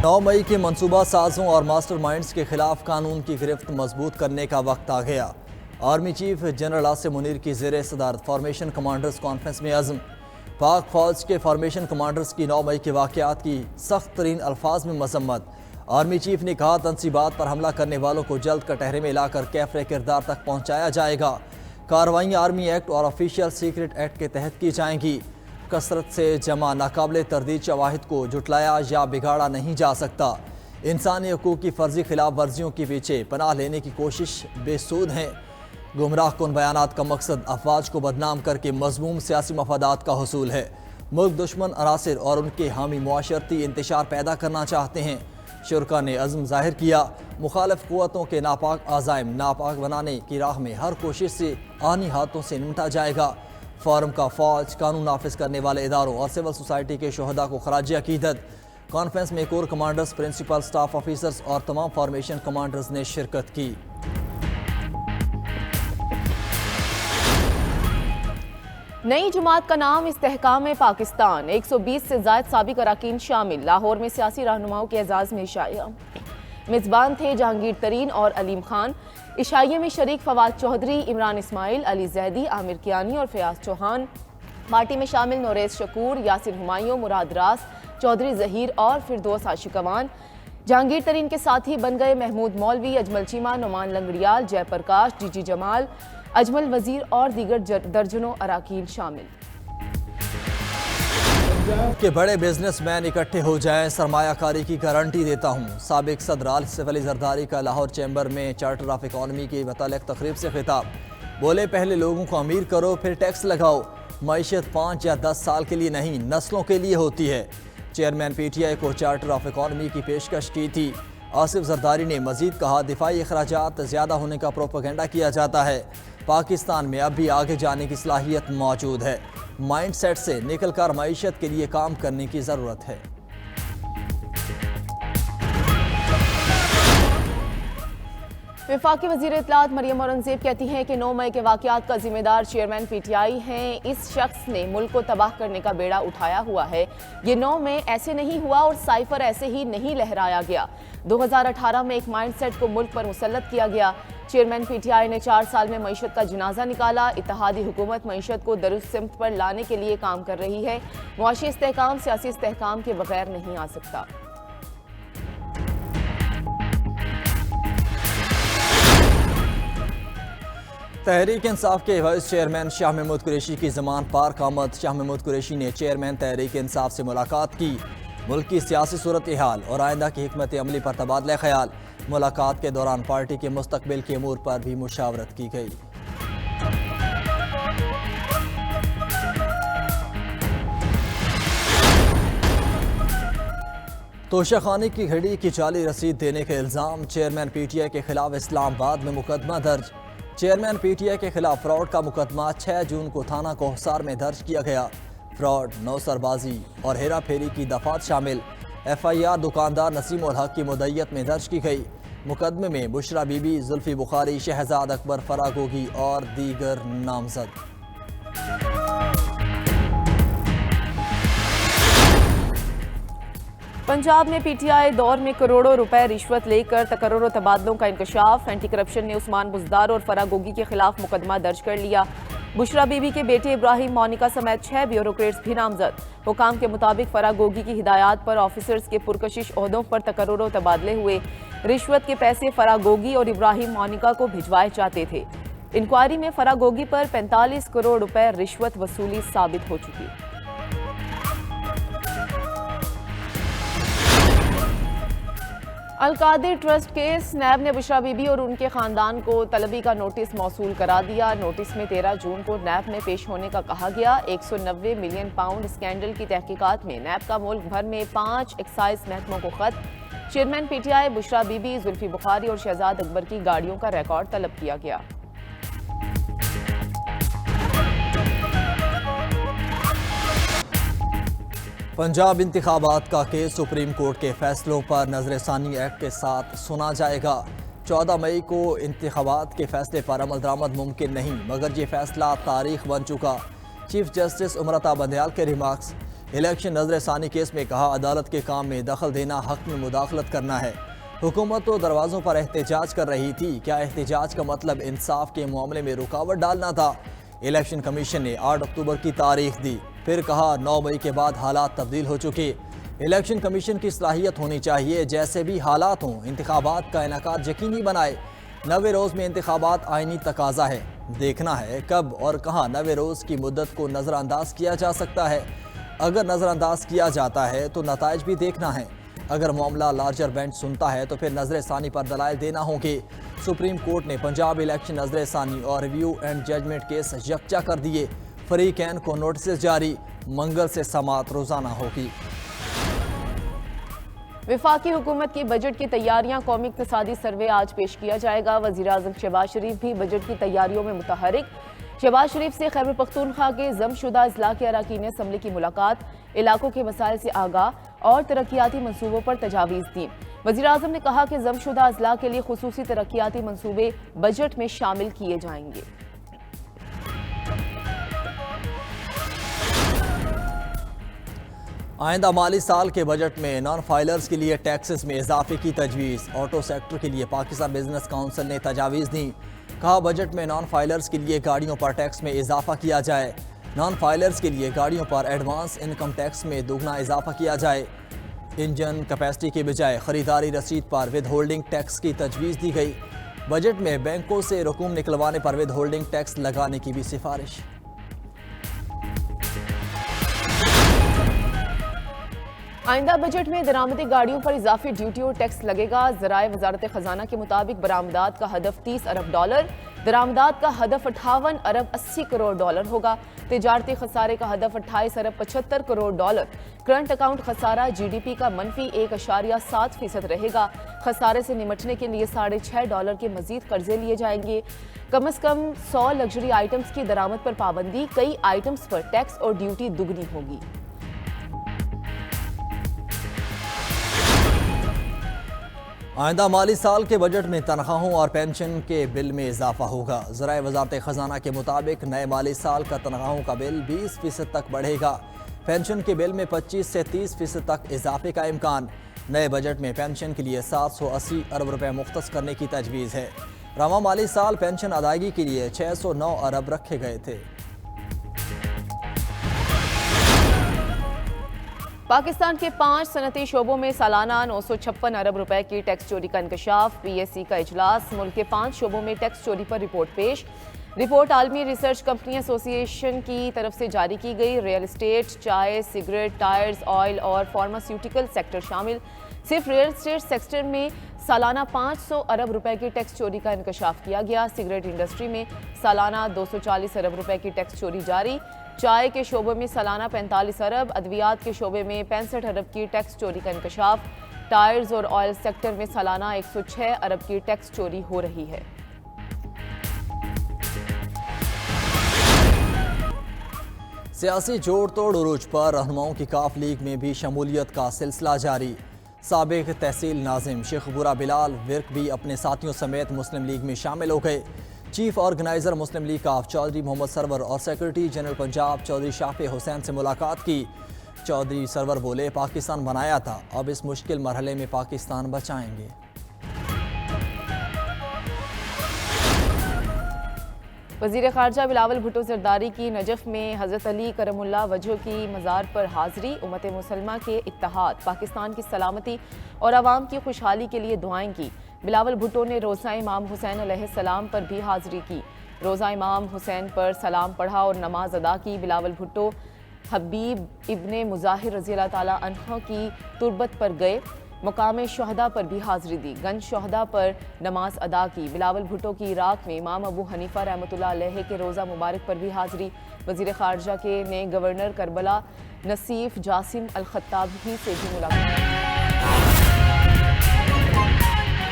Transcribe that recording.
9 مئی کے منصوبہ سازوں اور ماسٹر مائنڈز کے خلاف قانون کی گرفت مضبوط کرنے کا وقت آ گیا۔ Army chief general Asim Munir کی زیر صدارت فارمیشن کمانڈرز کانفرنس میں عزم۔ پاک فوج کے فارمیشن کمانڈرز کی 9 مئی کے واقعات کی سخت ترین الفاظ میں مذمت۔ آرمی چیف نے کہا تنصیبات پر حملہ کرنے والوں کو جلد کٹہرے میں لا کر کیفر کردار تک پہنچایا جائے گا۔ کارروائیاں آرمی ایکٹ اور آفیشیل سیکرٹ ایکٹ کے تحت کی جائیں گی۔ کثرت سے جمع ناقابل تردید شواہد کو جھٹلایا یا بگاڑا نہیں جا سکتا۔ انسانی حقوق کی فرضی خلاف ورزیوں کے پیچھے پناہ لینے کی کوشش بے سود ہے۔ گمراہ کن بیانات کا مقصد افواج کو بدنام کر کے مذموم سیاسی مفادات کا حصول ہے۔ ملک دشمن عناصر اور ان کے حامی معاشرتی انتشار پیدا کرنا چاہتے ہیں۔ شرکا نے عزم ظاہر کیا، مخالف قوتوں کے ناپاک عزائم ناپاک بنانے کی راہ میں ہر کوشش سے آنی ہاتھوں سے نمٹا جائے گا۔ فورم کا فوج، قانون نافذ کرنے والے اداروں اور سول سوسائٹی کے شہداء کو خراج عقیدت۔ کانفرنس میں corps commanders, principal staff officers اور تمام فارمیشن کمانڈرز نے شرکت کی۔ نئی جماعت کا نام استحکام پاکستان، 120 سے زائد سابق اراکین شامل۔ لاہور میں سیاسی رہنماؤں کے اعزاز میں عشائیہ۔ میزبان تھے جہانگیر ترین اور علیم خان۔ عشائیے میں شریک فواد چودھری، عمران اسماعیل، علی زیدی، عامر کیانی اور فیاض چوہان۔ پارٹی میں شامل نوریز شکور، یاسر ہمایوں، مراد راس، چودھری ظہیر اور فردوس عاشقوان۔ جہانگیر ترین کے ساتھی بن گئے محمود مولوی، اجمل چیمہ، نعمان لنگڑیال، جے پرکاش، جی جی جمال، اجمل وزیر اور دیگر درجنوں اراکین شامل۔ کہ بڑے بزنس مین اکٹھے ہو جائیں، سرمایہ کاری کی گارنٹی دیتا ہوں۔ سابق صدر آصف علی زرداری کا لاہور چیمبر میں چارٹر آف اکانومی کے متعلق تقریب سے خطاب۔ بولے پہلے لوگوں کو امیر کرو پھر ٹیکس لگاؤ۔ معیشت 5 یا 10 سال کے لیے نہیں، نسلوں کے لیے ہوتی ہے۔ چیئرمین پی ٹی آئی کو چارٹر آف اکانومی کی پیشکش کی تھی۔ آصف زرداری نے مزید کہا دفاعی اخراجات زیادہ ہونے کا پروپیگنڈا کیا جاتا ہے۔ پاکستان میں اب بھی آگے جانے کی صلاحیت موجود ہے۔ مائنڈ سیٹ سے نکل کر معیشت کے لیے کام کرنے کی ضرورت ہے۔ وفاقی وزیر اطلاعات مریم اورنگزیب کہتی ہیں کہ 9 مئی کے واقعات کا ذمہ دار چیئرمین پی ٹی آئی ہیں۔ اس شخص نے ملک کو تباہ کرنے کا بیڑا اٹھایا ہوا ہے۔ یہ 9 مئی ایسے نہیں ہوا اور سائفر ایسے ہی نہیں لہرایا گیا۔ 2018 میں ایک مائنڈ سیٹ کو ملک پر مسلط کیا گیا۔ چیئرمین پی ٹی آئی نے 4 سال میں معیشت کا جنازہ نکالا۔ اتحادی حکومت معیشت کو درست سمت پر لانے کے لیے کام کر رہی ہے۔ معاشی استحکام سیاسی استحکام کے بغیر نہیں آ سکتا۔ تحریک انصاف کے وائس چیئرمین شاہ محمود قریشی کی ضمانت پارک آمد۔ شاہ محمود قریشی نے چیئرمین تحریک انصاف سے ملاقات کی۔ ملک کی سیاسی صورتحال اور آئندہ کی حکمت عملی پر تبادلہ خیال۔ ملاقات کے دوران پارٹی کے مستقبل کے امور پر بھی مشاورت کی گئی۔ توشہ خانے کی گھڑی کی جعلی رسید دینے کے الزام۔ چیئرمین پی ٹی آئی کے خلاف اسلام آباد میں مقدمہ درج۔ چیئرمین پی ٹی آئی کے خلاف فراڈ کا مقدمہ 6 جون کو تھانہ کوہسار میں درج کیا گیا۔ فراڈ، نوسر بازی اور ہیرا پھیری کی دفعات شامل۔ ایف آئی آر دکاندار نسیم الحق کی مدعیت میں درج کی گئی۔ مقدمے میں بشرا بی بی، زلفی بخاری، شہزاد اکبر فراگوگی اور دیگر نامزد۔ پنجاب میں پی ٹی آئی دور میں کروڑوں روپے رشوت لے کر تقرر و تبادلوں کا انکشاف۔ اینٹی کرپشن نے عثمان بزدار اور فراگوگی کے خلاف مقدمہ درج کر لیا۔ بشرا بی بی کے بیٹے ابراہیم مونیکا سمیت 6 بیوروکریٹس بھی نامزد۔ حکام کے مطابق فراگوگی کی ہدایات پر آفیسرز کے پرکشش عہدوں پر تقرر و تبادلے ہوئے۔ رشوت کے پیسے فراگوگی اور ابراہیم مونیکا کو بھجوائے جاتے تھے۔ انکوائری میں فراگوگی پر 45 کروڑ روپے رشوت وصولی ثابت ہو چکی۔ القادر ٹرسٹ کیس، نیب نے بشرا بی بی اور ان کے خاندان کو طلبی کا نوٹس موصول کرا دیا۔ نوٹس میں 13 جون کو نیب میں پیش ہونے کا کہا گیا۔ 190 ملین پاؤنڈ اسکینڈل کی تحقیقات میں نیب کا ملک بھر میں 5 ایکسائز محکموں کو خط۔ Chairman P T I Bushra be be, Zulfi Bukhari اور شہزاد اکبر کی گاڑیوں کا ریکارڈ طلب کیا گیا۔ پنجاب انتخابات کا کیس سپریم کورٹ کے فیصلوں پر نظر ثانی ایکٹ کے ساتھ سنا جائے گا۔ 14 مئی کو انتخابات کے فیصلے پر عمل درآمد ممکن نہیں، مگر یہ فیصلہ تاریخ بن چکا۔ چیف جسٹس امرتا بندیال کے ریمارکس۔ الیکشن نظر ثانی کیس میں کہا عدالت کے کام میں دخل دینا حق میں مداخلت کرنا ہے۔ حکومت تو دروازوں پر احتجاج کر رہی تھی، کیا احتجاج کا مطلب انصاف کے معاملے میں رکاوٹ ڈالنا تھا؟ الیکشن کمیشن نے 8 اکتوبر کی تاریخ دی، پھر کہا 9 مئی کے بعد حالات تبدیل ہو چکے۔ الیکشن کمیشن کی صلاحیت ہونی چاہیے جیسے بھی حالات ہوں انتخابات کا انعقاد یقینی بنائے۔ 90 روز میں انتخابات آئینی تقاضا ہے، دیکھنا ہے کب اور کہاں 90 روز کی مدت کو نظر انداز کیا جا سکتا ہے۔ اگر نظر انداز کیا جاتا ہے تو نتائج بھی دیکھنا ہے۔ اگر معاملہ لارجر بینچ سنتا ہے تو پھر نظر ثانی پر دلائل دینا ہوں گے۔ سپریم کورٹ نے پنجاب الیکشن نظر ثانی اور ریویو اینڈ ججمنٹ کیس یکجا کر دیے، فریقین کو نوٹسز جاری، منگل سے سماعت روزانہ ہوگی۔ وفاقی حکومت کی بجٹ کی تیاریاں، قومی اقتصادی سروے آج پیش کیا جائے گا۔ وزیراعظم شہباز شریف بھی بجٹ کی تیاریوں میں متحرک۔ شہباز شریف سے خیبر پختونخوا کے ضم شدہ اضلاع کے اراکین اسمبلی کی ملاقات، علاقوں کے مسائل سے آگاہ اور ترقیاتی منصوبوں پر تجاویز دیں۔ وزیراعظم نے کہا کہ ضم شدہ اضلاع کے لیے خصوصی ترقیاتی منصوبے بجٹ میں شامل کیے جائیں گے۔ آئندہ مالی سال کے بجٹ میں نان فائلرز کے لیے ٹیکسز میں اضافے کی تجویز، آٹو سیکٹر کے لیے پاکستان بزنس کونسل نے تجاویز دیں۔ کہا بجٹ میں نان فائلرز کے لیے گاڑیوں پر ٹیکس میں اضافہ کیا جائے۔ نان فائلرز کے لیے گاڑیوں پر ایڈوانس انکم ٹیکس میں دوگنا اضافہ کیا جائے۔ انجن کیپیسٹی کے بجائے خریداری رسید پر ود ہولڈنگ ٹیکس کی تجویز دی گئی۔ بجٹ میں بینکوں سے رقوم نکلوانے پر ود ہولڈنگ ٹیکس لگانے کی بھی سفارش۔ آئندہ بجٹ میں درآمدی گاڑیوں پر اضافی ڈیوٹی اور ٹیکس لگے گا۔ ذرائع وزارت خزانہ کے مطابق برآمدات کا ہدف 30 ارب ڈالر، درآمدات کا ہدف 58 ارب 80 کروڑ ڈالر ہوگا۔ تجارتی خسارے کا ہدف 28 ارب 75 کروڑ ڈالر۔ کرنٹ اکاؤنٹ خسارہ جی ڈی پی کا منفی 1.7% رہے گا۔ خسارے سے نمٹنے کے لیے $6.5 کے مزید قرضے لیے جائیں گے۔ کم از کم 100 لگژری آئٹمز کی درآمد پر پابندی، کئی آئٹمز پر ٹیکس اور ڈیوٹی دگنی ہوگی۔ آئندہ مالی سال کے بجٹ میں تنخواہوں اور پینشن کے بل میں اضافہ ہوگا۔ ذرائع وزارت خزانہ کے مطابق نئے مالی سال کا تنخواہوں کا بل 20% تک بڑھے گا۔ پینشن کے بل میں 25 سے 30% تک اضافے کا امکان۔ نئے بجٹ میں پینشن کے لیے 780 ارب روپے مختص کرنے کی تجویز ہے۔ رواں مالی سال پینشن ادائیگی کے لیے 609 ارب رکھے گئے تھے۔ پاکستان کے 5 صنعتی شعبوں میں سالانہ 956 ارب روپے کی ٹیکس چوری کا انکشاف۔ پی ایس سی کا اجلاس، ملک کے 5 شعبوں میں ٹیکس چوری پر رپورٹ پیش۔ رپورٹ عالمی ریسرچ کمپنی ایسوسی ایشن کی طرف سے جاری کی گئی۔ ریئل اسٹیٹ، چائے، سگریٹ، ٹائرز، آئل اور فارماسیوٹیکل سیکٹر شامل۔ صرف ریئل اسٹیٹ سیکٹر میں سالانہ 500 ارب روپے کی ٹیکس چوری کا انکشاف کیا گیا۔ سگریٹ انڈسٹری میں سالانہ 240 ارب روپے کی ٹیکس چوری جاری۔ چائے کے شعبے میں سالانہ 45 ارب، ادویات کے شعبے میں 65 ارب کی ٹیکس چوری کا انکشاف۔ ٹائرز اور آئل سیکٹر میں سالانہ 106 ارب کی ٹیکس چوری ہو رہی ہے۔ سیاسی جوڑ توڑ عروج پر، رہنماؤں کی کاف لیگ میں بھی شمولیت کا سلسلہ جاری۔ سابق تحصیل ناظم شیخ برا بلال ورک بھی اپنے ساتھیوں سمیت مسلم لیگ میں شامل ہو گئے۔ چیف آرگنائزر مسلم لیگ کاف چودھری محمد سرور اور سیکرٹری جنرل پنجاب چودھری شافع حسین سے ملاقات کی۔ چودھری سرور بولے پاکستان بنایا تھا، اب اس مشکل مرحلے میں پاکستان بچائیں گے۔ وزیر خارجہ بلاول بھٹو زرداری کی نجف میں حضرت علی کرم اللہ وجہ کی مزار پر حاضری۔ امت مسلمہ کے اتحاد، پاکستان کی سلامتی اور عوام کی خوشحالی کے لیے دعائیں کی۔ بلاول بھٹو نے روضہ امام حسین علیہ السلام پر بھی حاضری کی۔ روضہ امام حسین پر سلام پڑھا اور نماز ادا کی۔ بلاول بھٹو حبیب ابن مظاہر رضی اللہ تعالیٰ عنہ کی تربت پر گئے۔ مقام شہداء پر بھی حاضری دی، گنج شہداء پر نماز ادا کی۔ بلاول بھٹو کی عراق میں امام ابو حنیفہ رحمۃ اللہ علیہ کے روزہ مبارک پر بھی حاضری۔ وزیر خارجہ کے نے گورنر کربلا نصیف جاسم الخطابی سے بھی ملاقات کی۔